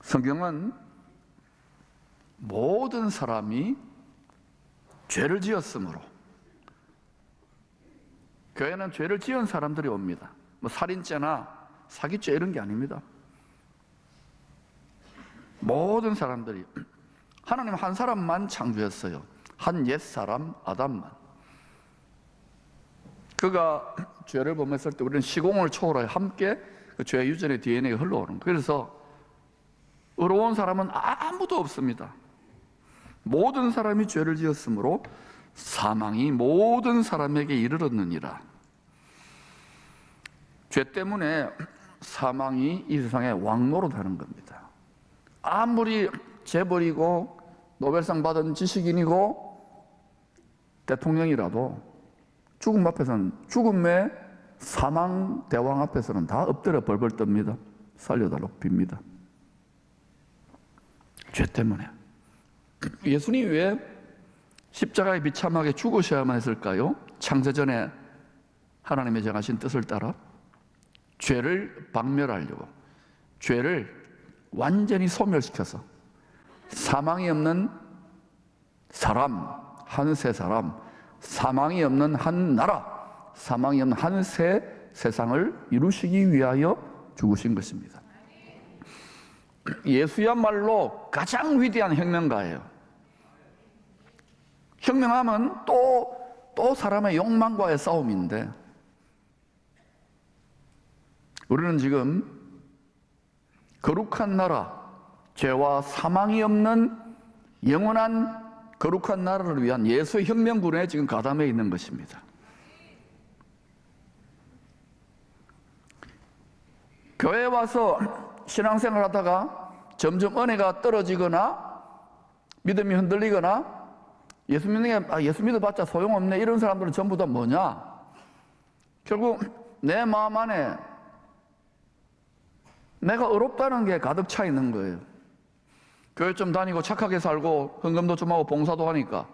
성경은 모든 사람이 죄를 지었으므로, 교회는 죄를 지은 사람들이 옵니다. 뭐 살인죄나 사기죄 이런 게 아닙니다. 모든 사람들이, 하나님 한 사람만 창조했어요. 한 옛사람 아담만. 그가 죄를 범했을 때 우리는 시공을 초월하여 함께 그 죄 유전의 DNA가 흘러오는 거예요. 그래서 의로운 사람은 아무도 없습니다. 모든 사람이 죄를 지었으므로 사망이 모든 사람에게 이르렀느니라. 죄 때문에 사망이 이 세상에 왕노릇하는 겁니다. 아무리 재벌이고 노벨상 받은 지식인이고 대통령이라도 죽음 앞에서는, 죽음의 사망 대왕 앞에서는 다 엎드려 벌벌 떱니다. 살려달라고 빕니다. 죄 때문에. 예수님이 왜 십자가에 비참하게 죽으셔야만 했을까요? 창세전에 하나님의 정하신 뜻을 따라 죄를 박멸하려고, 죄를 완전히 소멸시켜서 사망이 없는 사람, 한 세 사람, 사망이 없는 한 나라, 사망이 없는 한 새 세상을 이루시기 위하여 죽으신 것입니다. 예수야말로 가장 위대한 혁명가예요. 혁명하면 또 사람의 욕망과의 싸움인데, 우리는 지금 거룩한 나라, 죄와 사망이 없는 영원한 거룩한 나라를 위한 예수의 혁명군에 지금 가담해 있는 것입니다. 교회에 와서 신앙생활 하다가 점점 은혜가 떨어지거나 믿음이 흔들리거나 예수 믿어봤자 소용없네, 이런 사람들은 전부 다 뭐냐? 결국 내 마음 안에 내가 어렵다는 게 가득 차 있는 거예요. 교회 좀 다니고 착하게 살고 헌금도 좀 하고 봉사도 하니까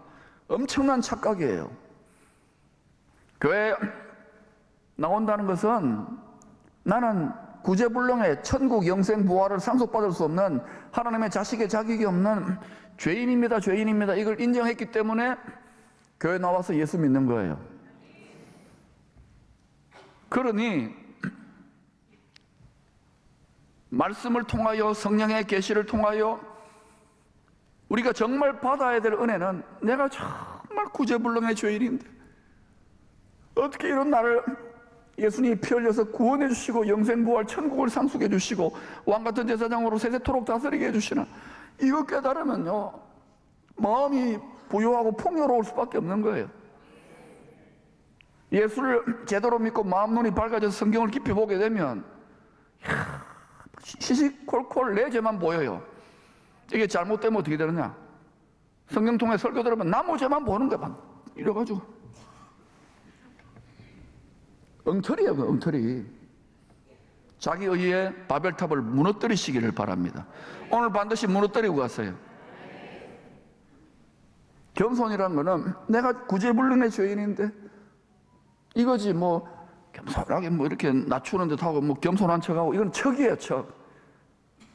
엄청난 착각이에요. 교회 나온다는 것은 나는 구제불능의 천국 영생 부활을 상속받을 수 없는 하나님의 자식의 자격이 없는 죄인입니다, 죄인입니다, 이걸 인정했기 때문에 교회 나와서 예수 믿는 거예요. 그러니 말씀을 통하여, 성령의 계시를 통하여 우리가 정말 받아야 될 은혜는, 내가 정말 구제불능의 죄인인데 어떻게 이런 나를 예수님이 피 흘려서 구원해 주시고 영생부활 천국을 상속해 주시고 왕같은 제사장으로 세세토록 다스리게 해주시나, 이거 깨달으면요 마음이 부유하고 풍요로울 수밖에 없는 거예요. 예수를 제대로 믿고 마음 눈이 밝아져서 성경을 깊이 보게 되면 시시콜콜 내 죄만 보여요. 이게 잘못되면 어떻게 되느냐? 성경 통해 설교 들으면 나무 죄만 보는 거야. 이래가지고 엉터리예요, 엉터리. 자기 의에 바벨탑을 무너뜨리시기를 바랍니다. 오늘 반드시 무너뜨리고 갔어요. 겸손이란 거는 내가 구제불능의 죄인인데 이거지, 뭐 겸손하게 뭐 이렇게 낮추는 듯 하고 뭐 겸손한 척하고, 이건 척이에요, 척.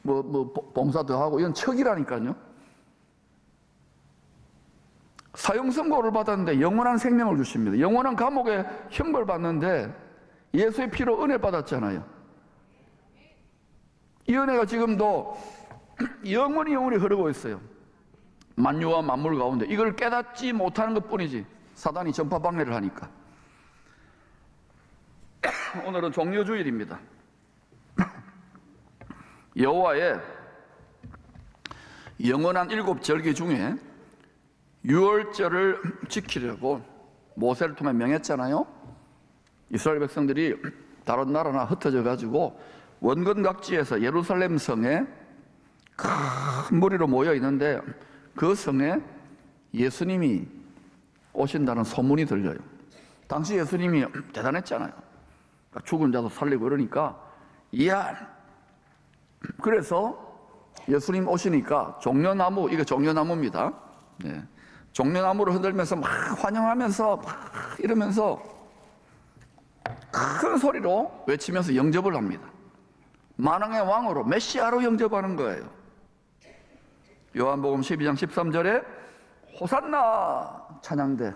뭐 봉사도 하고, 이건 척이라니까요. 사형선고를 받았는데 영원한 생명을 주십니다. 영원한 감옥에 형벌 받는데 예수의 피로 은혜 받았잖아요. 이 은혜가 지금도 영원히 흐르고 있어요. 만유와 만물 가운데. 이걸 깨닫지 못하는 것 뿐이지, 사단이 전파 방해를 하니까. 오늘은 종려주일입니다. 여호와의 영원한 7절기 중에 유월절을 지키려고 모세를 통해 명했잖아요. 이스라엘 백성들이 다른 나라나 흩어져 가지고 원근 각지에서 예루살렘 성에 큰 무리로 모여 있는데, 그 성에 예수님이 오신다는 소문이 들려요. 당시 예수님이 대단했잖아요. 죽은 자도 살리고 이러니까, 이야, 그래서 예수님 오시니까 종려나무, 이거 종려나무입니다. 네. 종려나무를 흔들면서 막 환영하면서 막 이러면서 큰 소리로 외치면서 영접을 합니다. 만왕의 왕으로, 메시아로 영접하는 거예요. 요한복음 12장 13절에 호산나 찬양대,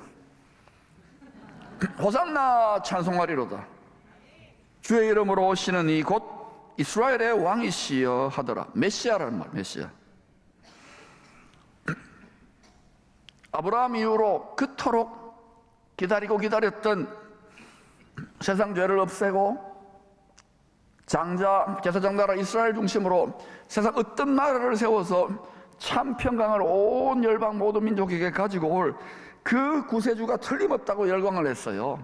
호산나 찬송하리로다. 주의 이름으로 오시는 이 곧 이스라엘의 왕이시여 하더라. 메시아라는 말, 메시아. 아브라함 이후로 그토록 기다리고 기다렸던 세상 죄를 없애고 제사장 나라 이스라엘 중심으로 세상 어떤 나라를 세워서 참 평강을 온 열방 모든 민족에게 가지고 올 그 구세주가 틀림없다고 열광을 했어요.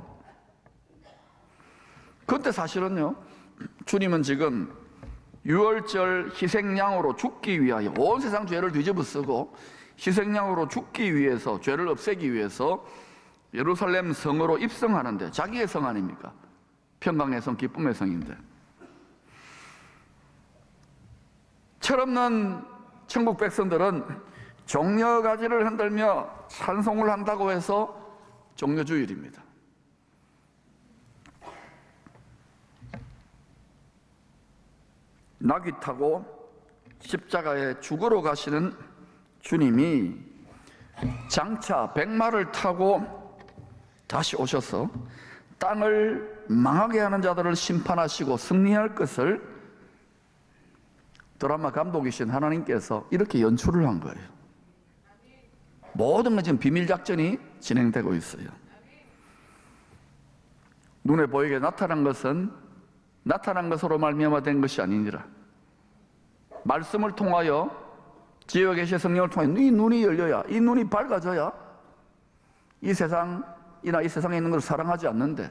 그런데 사실은요, 주님은 지금 유월절 희생양으로 죽기 위하여 온 세상 죄를 뒤집어 쓰고 희생양으로 죽기 위해서, 죄를 없애기 위해서 예루살렘 성으로 입성하는데, 자기의 성 아닙니까? 평강의 성, 기쁨의 성인데, 철없는 천국 백성들은 종려가지를 흔들며 찬송을 한다고 해서 종려주일입니다. 나귀 타고 십자가에 죽으러 가시는 주님이 장차 백마를 타고 다시 오셔서 땅을 망하게 하는 자들을 심판하시고 승리할 것을 드라마 감독이신 하나님께서 이렇게 연출을 한 거예요. 모든 건 지금 비밀 작전이 진행되고 있어요. 눈에 보이게 나타난 것은 나타난 것으로 말미암아 된 것이 아니니라. 말씀을 통하여, 지혜와 계시의 성령을 통하여 이 눈이 열려야, 이 눈이 밝아져야 이 세상이나 이 세상에 있는 것을 사랑하지 않는데,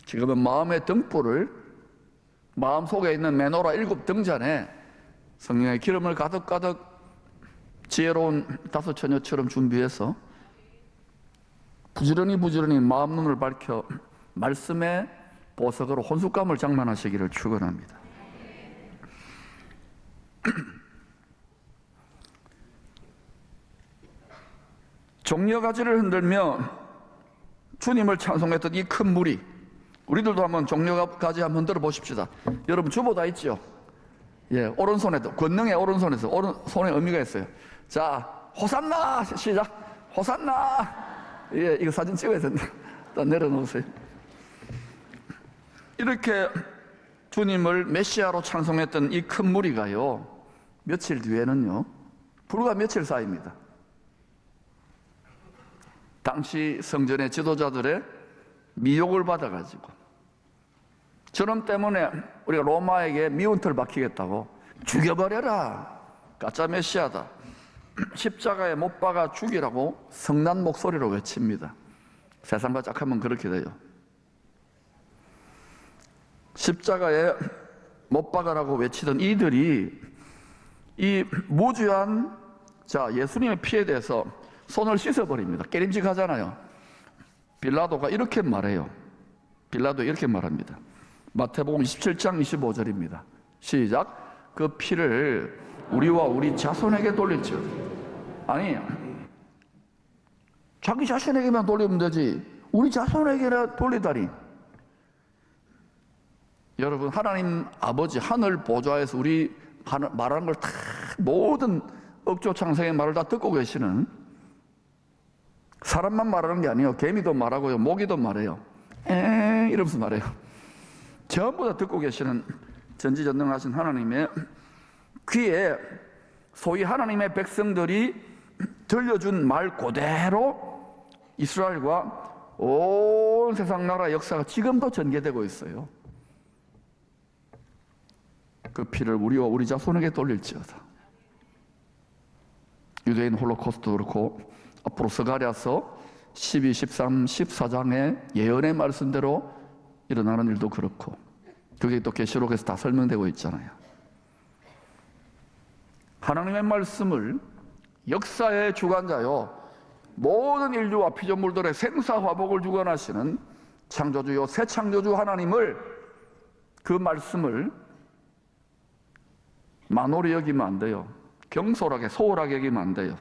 지금은 마음의 등불을, 마음속에 있는 메노라 7등잔에 성령의 기름을 가득가득 지혜로운 다섯 처녀처럼 준비해서 부지런히 마음 눈을 밝혀 말씀의 보석으로 혼숙감을 장만하시기를 축원합니다. 종려가지를 흔들며 주님을 찬송했던 이 큰 무리, 우리들도 한번 종려가지 한번 흔들어 보십시다. 여러분 주보 다 있죠? 예, 오른손에도, 권능의 오른손에서, 오른손에 의미가 있어요. 자, 호산나! 시작! 호산나! 예, 이거 사진 찍어야 된다. 일단 내려놓으세요. 이렇게 주님을 메시아로 찬송했던 이 큰 무리가요, 며칠 뒤에는요, 불과 며칠 사이입니다. 당시 성전의 지도자들의 미혹을 받아가지고 저놈 때문에 우리가 로마에게 미운털 박히겠다고 죽여버려라, 가짜 메시아다, 십자가에 못 박아 죽이라고 성난 목소리로 외칩니다. 세상과 짝하면 그렇게 돼요. 십자가에 못 박아라고 외치던 이들이 이 무주한 예수님의 피에 대해서 손을 씻어버립니다. 깨림직하잖아요. 빌라도가 이렇게 말해요. 빌라도 이렇게 말합니다. 마태복음 27장 25절입니다. 시작. 그 피를 우리와 우리 자손에게 돌릴지어다. 아니, 자기 자신에게만 돌리면 되지 우리 자손에게나 돌리다니. 여러분, 하나님 아버지 하늘 보좌에서 우리 말하는 걸 다, 모든 억조창생의 말을 다 듣고 계시는, 사람만 말하는 게 아니에요. 개미도 말하고요, 모기도 말해요. 이러면서 말해요. 전부 다 듣고 계시는 전지전능하신 하나님의 귀에 소위 하나님의 백성들이 들려준 말 그대로 이스라엘과 온 세상 나라 역사가 지금도 전개되고 있어요. 그 피를 우리와 우리 자손에게 돌릴지어다. 유대인 홀로코스트도 그렇고 앞으로 스가랴서 12, 13, 14장의 예언의 말씀대로 일어나는 일도 그렇고, 그게 또 계시록에서 다 설명되고 있잖아요. 하나님의 말씀을 역사의 주관자요, 모든 인류와 피조물들의 생사화복을 주관하시는 창조주요 새 창조주 하나님을, 그 말씀을 만홀히 여기면 안 돼요. 경솔하게 소홀하게 여기면 안 돼요.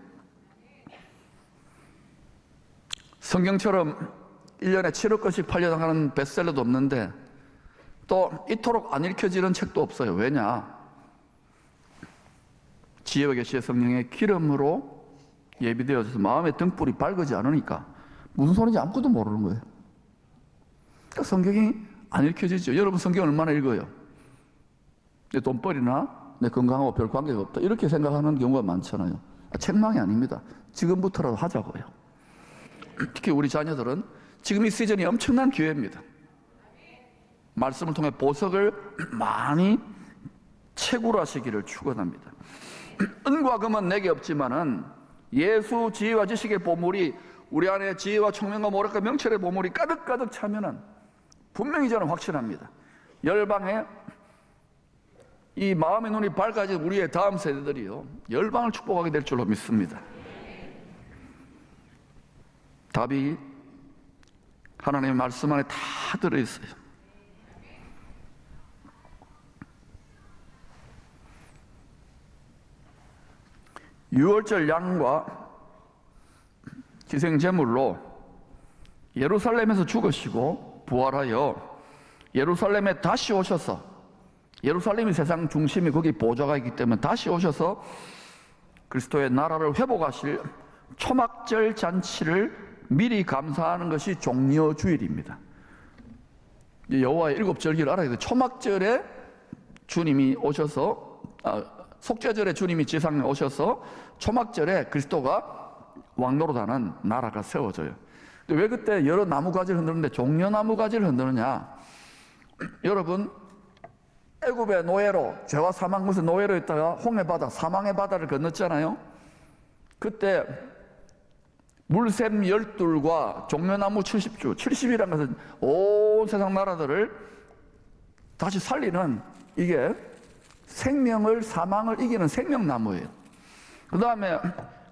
성경처럼 1년에 7억 권씩 팔려나가는 베스트셀러도 없는데 또 이토록 안 읽혀지는 책도 없어요. 왜냐? 지혜와 계시의 성령의 기름으로 예비되어져서 마음의 등불이 밝아지 않으니까 무슨 소리인지 아무것도 모르는 거예요. 그러니까 성경이 안 읽혀지죠. 여러분 성경 얼마나 읽어요? 내 돈벌이나 내 건강하고 별 관계가 없다 이렇게 생각하는 경우가 많잖아요. 책망이 아닙니다. 지금부터라도 하자고요. 특히 우리 자녀들은 지금 이 시즌이 엄청난 기회입니다. 말씀을 통해 보석을 많이 채굴하시기를 축원합니다. 은과 금은 내게 없지만은 예수 지혜와 지식의 보물이 우리 안에 지혜와 총명과 모략과 명철의 보물이 가득가득 차면은 분명히 저는 확신합니다. 열방에 이 마음의 눈이 밝아진 우리의 다음 세대들이요 열방을 축복하게 될 줄로 믿습니다. 답이 하나님의 말씀 안에 다 들어있어요. 유월절 양과 희생제물로 예루살렘에서 죽으시고 부활하여 예루살렘에 다시 오셔서, 예루살렘이 세상 중심이 거기 보좌가 있기 때문에 다시 오셔서 그리스도의 나라를 회복하실 초막절 잔치를 미리 감사하는 것이 종려주일입니다. 여호와의 일곱 절기를 알아야 돼요. 초막절에 주님이 오셔서 속죄절에 주님이 지상에 오셔서 초막절에 그리스도가 왕노릇하는 나라가 세워져요. 근데 왜 그때 여러 나무가지를 흔드는데 종려나무가지를 흔드느냐? 여러분 애굽의 노예로, 죄와 사망 것은 노예로 있다가 홍해바다, 사망의 바다를 건넜잖아요. 그때 물샘 12과 종려나무 70주, 70이라는 것은 온 세상 나라들을 다시 살리는, 이게 생명을, 사망을 이기는 생명나무예요. 그 다음에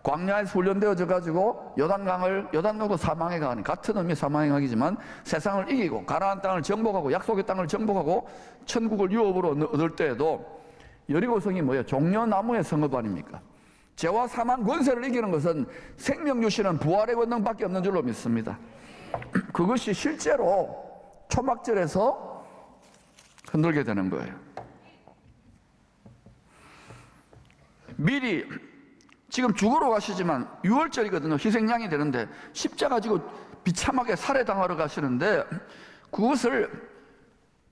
광야에서 훈련되어져 가지고 요단강도 사망의 강이, 같은 의미 사망의 강이지만 세상을 이기고 가나안 땅을 정복하고 약속의 땅을 정복하고 천국을 유업으로 얻을 때에도 여리고성이 뭐예요? 종려나무의 성읍 아닙니까? 죄와 사망 권세를 이기는 것은 생명 주시는 부활의 권능밖에 없는 줄로 믿습니다. 그것이 실제로 초막절에서 흔들게 되는 거예요. 미리 지금 죽으러 가시지만 6월절이거든요. 희생양이 되는데 십자가 지고 비참하게 살해당하러 가시는데 그것을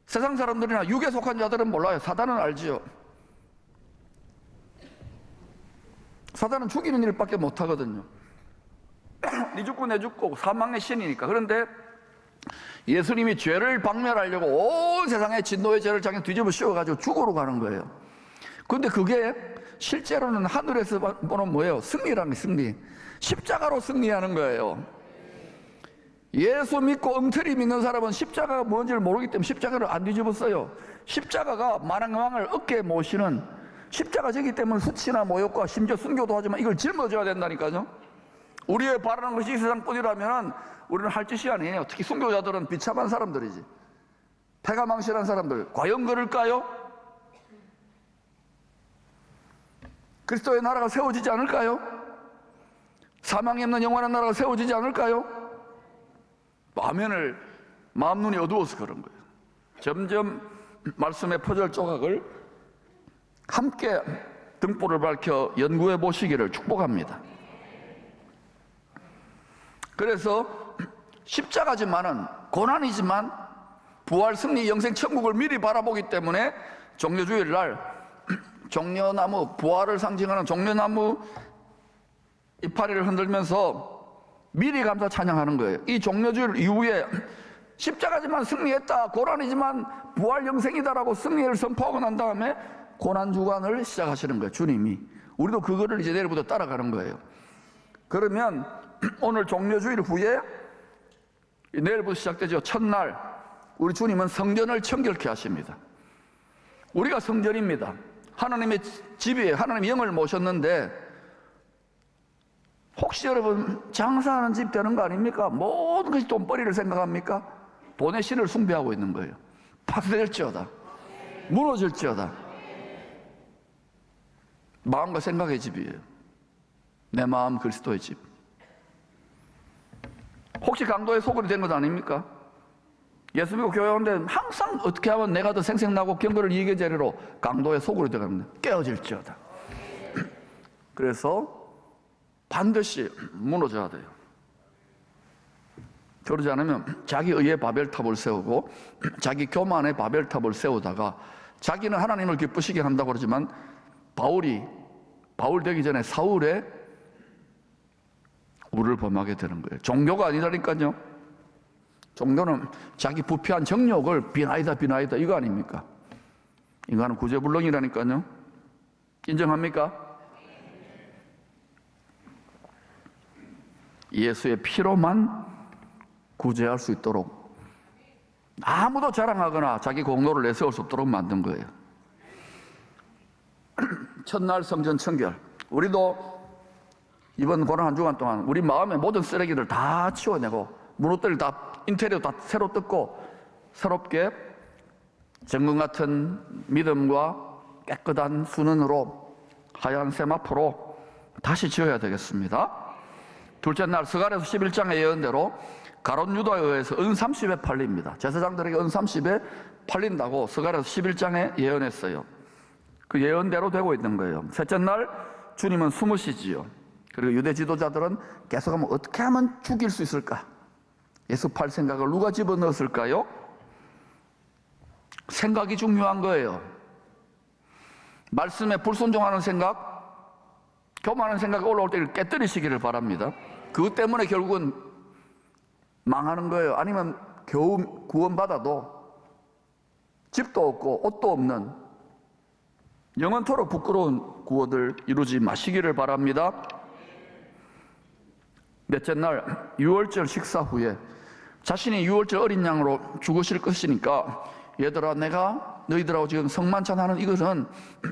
세상 사람들이나 육에 속한 자들은 몰라요. 사단은 알지요. 사단은 죽이는 일밖에 못하거든요. 네 죽고 내 죽고 사망의 신이니까. 그런데 예수님이 죄를 박멸하려고 온 세상에 진노의 죄를 자기 뒤집어 씌워가지고 죽으러 가는 거예요. 그런데 그게 실제로는 하늘에서 보는 뭐예요? 승리라는 게 승리. 십자가로 승리하는 거예요. 예수 믿고 엉터리 믿는 사람은 십자가가 뭔지를 모르기 때문에 십자가를 안 뒤집었어요. 십자가가 만왕왕을 어깨에 모시는 십자가지기 때문에 수치나 모욕과 심지어 순교도 하지만 이걸 짊어져야 된다니까요. 우리의 바라는 것이 이 세상뿐이라면 우리는 할 짓이 아니에요. 특히 순교자들은 비참한 사람들이지. 패가 망신한 사람들 과연 그럴까요? 그리스도의 나라가 세워지지 않을까요? 사망이 없는 영원한 나라가 세워지지 않을까요? 마음 눈이 어두워서 그런 거예요. 점점 말씀의 퍼즐 조각을 함께 등불을 밝혀 연구해 보시기를 축복합니다. 그래서 십자가지만은 고난이지만 부활 승리 영생 천국을 미리 바라보기 때문에 종려주일 날 종려나무, 부활을 상징하는 종려나무 이파리를 흔들면서 미리 감사 찬양하는 거예요. 이 종려주일 이후에 십자가지만 승리했다, 고난이지만 부활 영생이다라고 승리를 선포하고 난 다음에 고난주간을 시작하시는 거예요. 주님이. 우리도 그거를 이제 내일부터 따라가는 거예요. 그러면 오늘 종려주일 후에 내일부터 시작되죠. 첫날 우리 주님은 성전을 청결케 하십니다. 우리가 성전입니다. 하나님의 집이에요. 하나님의 영을 모셨는데 혹시 여러분 장사하는 집 되는 거 아닙니까? 모든 것이 돈벌이를 생각합니까? 돈의 신을 숭배하고 있는 거예요. 파괴될지어다, 무너질지어다. 마음과 생각의 집이에요. 내 마음 그리스도의 집. 혹시 강도의 소굴이 된 것 아닙니까? 예수 믿고 교회 오는데 항상 어떻게 하면 내가 더 생생나고 경건을 이기게 되리로 강도의 소굴이 되어갑니다. 깨어질지어다. 그래서 반드시 무너져야 돼요. 그러지 않으면 자기 의의 바벨탑을 세우고 자기 교만의 바벨탑을 세우다가 자기는 하나님을 기쁘시게 한다고 그러지만 바울 되기 전에 사울의 우를 범하게 되는 거예요. 종교가 아니라니까요. 종교는 자기 부패한 정욕을 비나이다 이거 아닙니까? 인간은 구제불능이라니까요. 인정합니까? 예수의 피로만 구제할 수 있도록 아무도 자랑하거나 자기 공로를 내세울 수 없도록 만든 거예요. 첫날 성전 청결. 우리도 이번 고난 한 주간 동안 우리 마음의 모든 쓰레기를 다 치워내고 무릇들 다 인테리어 다 새로 뜯고 새롭게 정금 같은 믿음과 깨끗한 순은으로 하얀 세마포로 다시 지어야 되겠습니다. 둘째 날 스가랴서 11장의 예언대로 가롯 유다에 의해서 은 30에 팔립니다. 제사장들에게 은 30에 팔린다고 스가랴서 11장에 예언했어요. 그 예언대로 되고 있는 거예요. 셋째 날 주님은 숨으시지요. 그리고 유대 지도자들은 계속하면 어떻게 하면 죽일 수 있을까? 예수 팔 생각을 누가 집어넣었을까요? 생각이 중요한 거예요. 말씀에 불순종하는 생각, 교만한 생각이 올라올 때 깨뜨리시기를 바랍니다. 그것 때문에 결국은 망하는 거예요. 아니면 겨우 구원받아도 집도 없고 옷도 없는 영원토록 부끄러운 구원을 이루지 마시기를 바랍니다. 넷째 날 유월절 식사 후에 자신이 유월절 어린 양으로 죽으실 것이니까 얘들아, 내가 너희들하고 지금 성만찬하는 이것은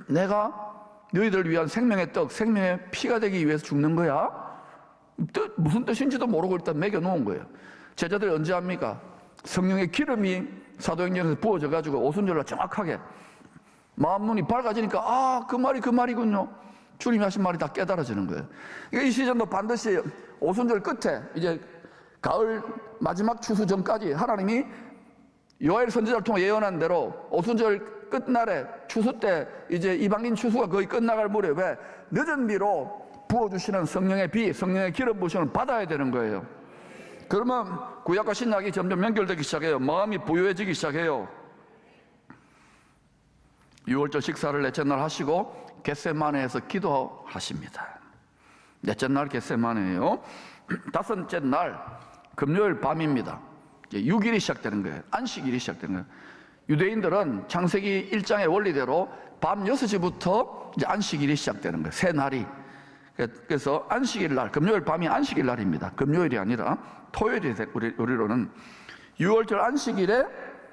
내가 너희들을 위한 생명의 떡, 생명의 피가 되기 위해서 죽는 거야. 무슨 뜻인지도 모르고 일단 먹여놓은 거예요. 제자들이 언제 합니까? 성령의 기름이 사도행전에서 부어져 가지고 오순절날 정확하게 마음 눈이 밝아지니까 그 말이 그 말이군요. 주님이 하신 말이 다 깨달아지는 거예요. 이 시즌도 반드시 오순절 끝에 이제 가을 마지막 추수 전까지 하나님이 요엘 선지자를 통해 예언한 대로 오순절 끝날에 추수 때 이제 이방인 추수가 거의 끝나갈 무렵에 늦은 비로 부어주시는 성령의 비, 성령의 기름 부으심을 받아야 되는 거예요. 그러면 구약과 신약이 점점 연결되기 시작해요. 마음이 부유해지기 시작해요. 유월절 식사를 넷째 날 하시고 겟세마네에서 기도하십니다. 넷째 날 겟세마네예요. 다섯째 날 금요일 밤입니다. 6일이 시작되는 거예요. 안식일이 시작되는 거예요. 유대인들은 창세기 1장의 원리대로 밤 6시부터 이제 안식일이 시작되는 거예요. 새 날이. 그래서 안식일 날, 금요일 밤이 안식일 날입니다. 금요일이 아니라 토요일이 우리로는 유월절 안식일에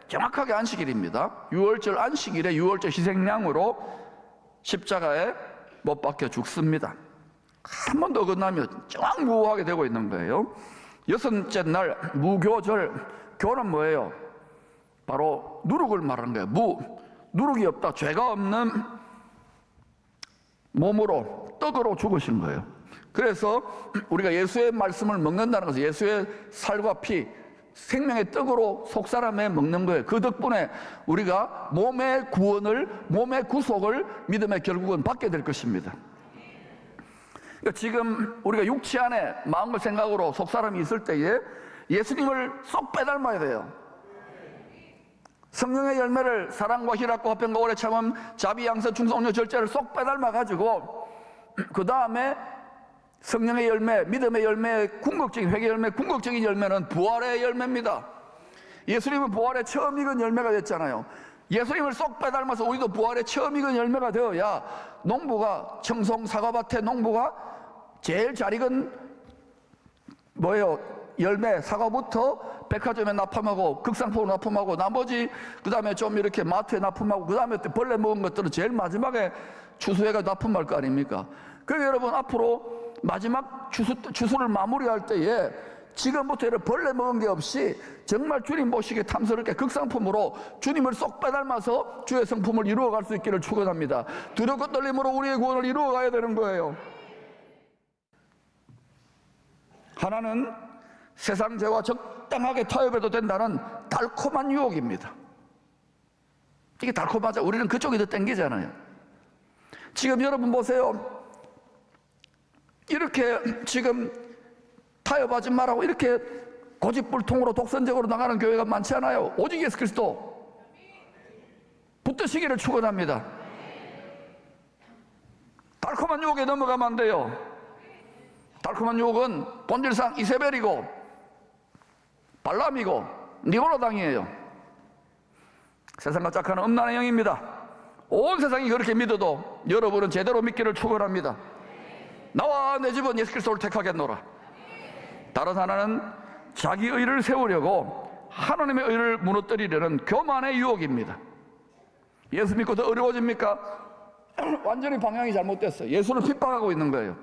정확하게 안식일입니다. 유월절 안식일에 유월절 희생양으로 십자가에 못 박혀 죽습니다. 한 번 더 어긋나면 정확무하게 되고 있는 거예요. 여섯째 날 무교절. 교는 뭐예요? 바로 누룩을 말하는 거예요. 누룩이 없다, 죄가 없는 몸으로, 떡으로 죽으신 거예요. 그래서 우리가 예수의 말씀을 먹는다는 것은 예수의 살과 피, 생명의 떡으로 속사람에 먹는 거예요. 그 덕분에 우리가 몸의 구원을, 몸의 구속을 믿음의 결국은 받게 될 것입니다. 그러니까 지금 우리가 육체 안에 마음과 생각으로 속사람이 있을 때에 예수님을 쏙 빼닮아야 돼요. 성령의 열매를 사랑과 희락과 화평과 오래 참음, 자비, 양선, 충성, 온유, 절제를 쏙 빼닮아가지고 그 다음에 성령의 열매, 믿음의 열매, 궁극적인 회개 열매, 궁극적인 열매는 부활의 열매입니다. 예수님은 부활의 처음 익은 열매가 됐잖아요. 예수님을 쏙 빼닮아서 우리도 부활의 처음 익은 열매가 되어야 농부가, 청송 사과밭의 농부가 제일 잘 익은 뭐예요? 열매, 사과부터 백화점에 납품하고 극상품으로 납품하고 나머지 그 다음에 좀 이렇게 마트에 납품하고 그 다음에 벌레 먹은 것들은 제일 마지막에 추수해가 납품할 거 아닙니까? 그래서 여러분 앞으로 마지막 추수를 마무리할 때에 지금부터 이런 벌레 먹은 게 없이 정말 주님 보시기에 탐스럽게 극상품으로 주님을 쏙 빼닮아서 주의 성품을 이루어갈 수 있기를 축원합니다. 두렵고 떨림으로 우리의 구원을 이루어가야 되는 거예요. 하나는 세상 죄와 적당하게 타협해도 된다는 달콤한 유혹입니다. 이게 달콤하죠. 우리는 그쪽이 더 땡기잖아요. 지금 여러분 보세요. 이렇게 지금 타협하지 말라고 이렇게 고집불통으로 독선적으로 나가는 교회가 많지 않아요. 오직 예수 그리스도 붙드시기를 축원합니다. 달콤한 유혹에 넘어가면 안 돼요. 달콤한 유혹은 본질상 이세벨이고 발람이고 니고로당이에요. 세상과 짝하는 음란의 영입니다. 온 세상이 그렇게 믿어도 여러분은 제대로 믿기를 축원합니다. 나와 내 집은 예수 그리스도를 택하겠노라. 다른 하나는 자기 의를 세우려고 하나님의 의를 무너뜨리려는 교만의 유혹입니다. 예수 믿고 더 어려워집니까? 완전히 방향이 잘못됐어요. 예수를 핍박하고 있는 거예요.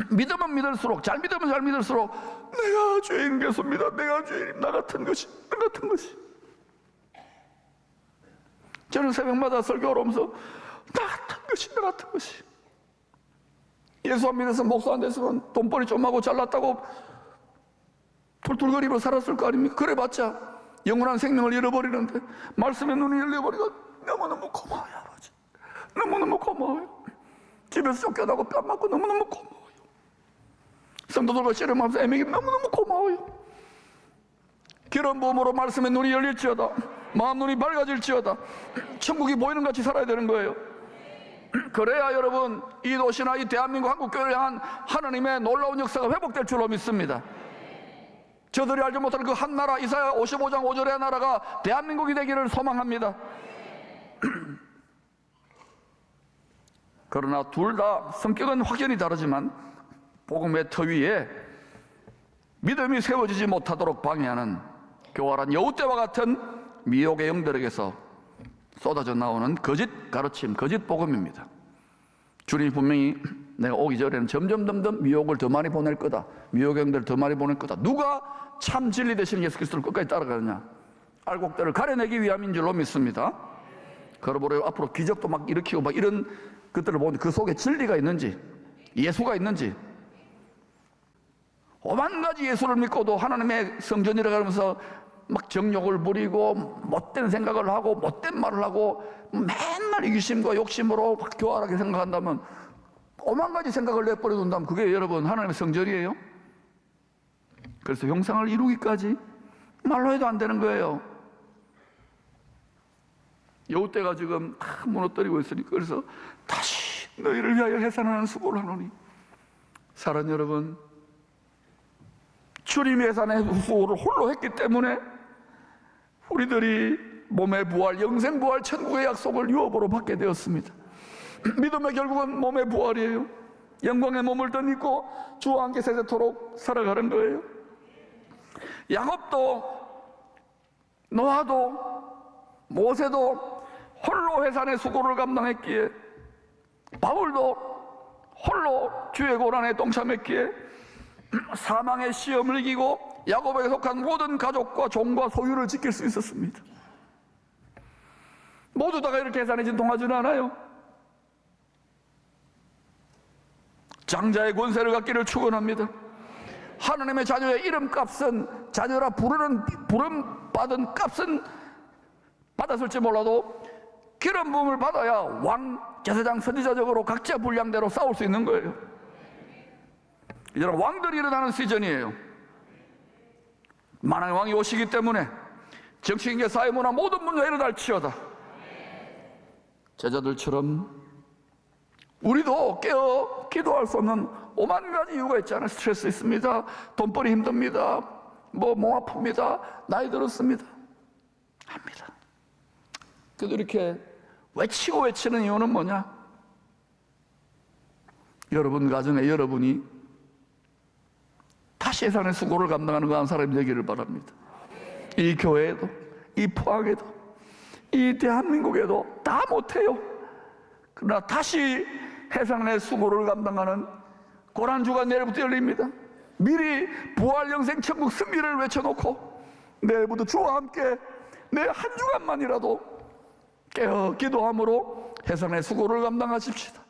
믿으면 믿을수록, 잘 믿으면 잘 믿을수록 내가 죄인 됐습니다. 내가 죄인, 나 같은 것이. 저는 새벽마다 설교를 하면서 나 같은 것이. 예수 안 믿어서 목사 안 됐으면 돈벌이 좀 하고 잘났다고 툴툴거리며 살았을 거 아닙니까? 그래봤자 영원한 생명을 잃어버리는데 말씀에 눈이 열려버리고 너무너무 고마워요, 아버지. 너무너무 고마워요. 집에서 쫓겨나고 뺨 맞고 너무너무 고마워요. 성도들과 씨름하면서 애매기 너무너무 고마워요. 기름 부음으로 말씀에 눈이 열릴지어다. 마음 눈이 밝아질지어다. 천국이 보이는 같이 살아야 되는 거예요. 그래야 여러분 이 도시나 이 대한민국 한국교회를 향한 하나님의 놀라운 역사가 회복될 줄로 믿습니다. 저들이 알지 못하는 그 한 나라, 이사야 55장 5절의 나라가 대한민국이 되기를 소망합니다. 그러나 둘 다 성격은 확연히 다르지만 복음의 터 위에 믿음이 세워지지 못하도록 방해하는 교활한 여우떼와 같은 미혹의 영들에게서 쏟아져 나오는 거짓 가르침, 거짓 복음입니다. 주님이 분명히 내가 오기 전에는 점점 미혹을 더 많이 보낼 거다. 미혹의 영들을 더 많이 보낼 거다. 누가 참 진리 되시는 예수 그리스도를 끝까지 따라가느냐? 알곡들을 가려내기 위함인 줄로 믿습니다. 그러므로 앞으로 기적도 막 일으키고 막 이런 것들을 보는데 그 속에 진리가 있는지, 예수가 있는지, 오만 가지 예수를 믿고도 하나님의 성전이라 그러면서 막 정욕을 부리고 못된 생각을 하고 못된 말을 하고 맨날 이기심과 욕심으로 막 교활하게 생각한다면 오만 가지 생각을 내버려 둔다면 그게 여러분 하나님의 성전이에요? 그래서 형상을 이루기까지 말로 해도 안 되는 거예요. 여우떼가 지금 다 무너뜨리고 있으니까 그래서 다시 너희를 위하여 해산하는 수고를 하노니 사랑 여러분, 주님의 해산의 수고를 홀로 했기 때문에 우리들이 몸의 부활, 영생 부활, 천국의 약속을 유업으로 받게 되었습니다. 믿음의 결국은 몸의 부활이에요. 영광의 몸을 덧입고 주와 함께 세세토록 살아가는 거예요. 야곱도 노아도 모세도 홀로 해산의 수고를 감당했기에 바울도 홀로 주의 고난에 동참했기에 사망의 시험을 이기고 야곱에게 속한 모든 가족과 종과 소유를 지킬 수 있었습니다. 모두 다가 이렇게 해산에 진통하지는 않아요. 장자의 권세를 갖기를 축원합니다. 하나님의 자녀의 이름값은 자녀라 부름 받은 값은 받았을지 몰라도 기름 부음을 받아야 왕, 제사장, 선지자적으로 각자 분량대로 싸울 수 있는 거예요. 이제 왕들이 일어나는 시즌이에요. 만왕의 왕이 오시기 때문에 정치인계 사회문화 모든 문제가 일어날지어다. 제자들처럼 우리도 깨어 기도할 수 없는 오만 가지 이유가 있잖아요. 스트레스 있습니다. 돈벌이 힘듭니다. 몸 아픕니다. 나이 들었습니다. 합니다. 그래도 이렇게 외치는 이유는 뭐냐? 여러분 가정에 여러분이 다시 해산의 수고를 감당하는 그 한 사람이 되기를 바랍니다. 이 교회에도, 이 포항에도, 이 대한민국에도 다 못해요. 그러나 다시 해산의 수고를 감당하는 고난주가 내일부터 열립니다. 미리 부활 영생 천국 승리를 외쳐놓고 내일부터 주와 함께 내 한 주간만이라도 깨어 기도함으로 해산의 수고를 감당하십시다.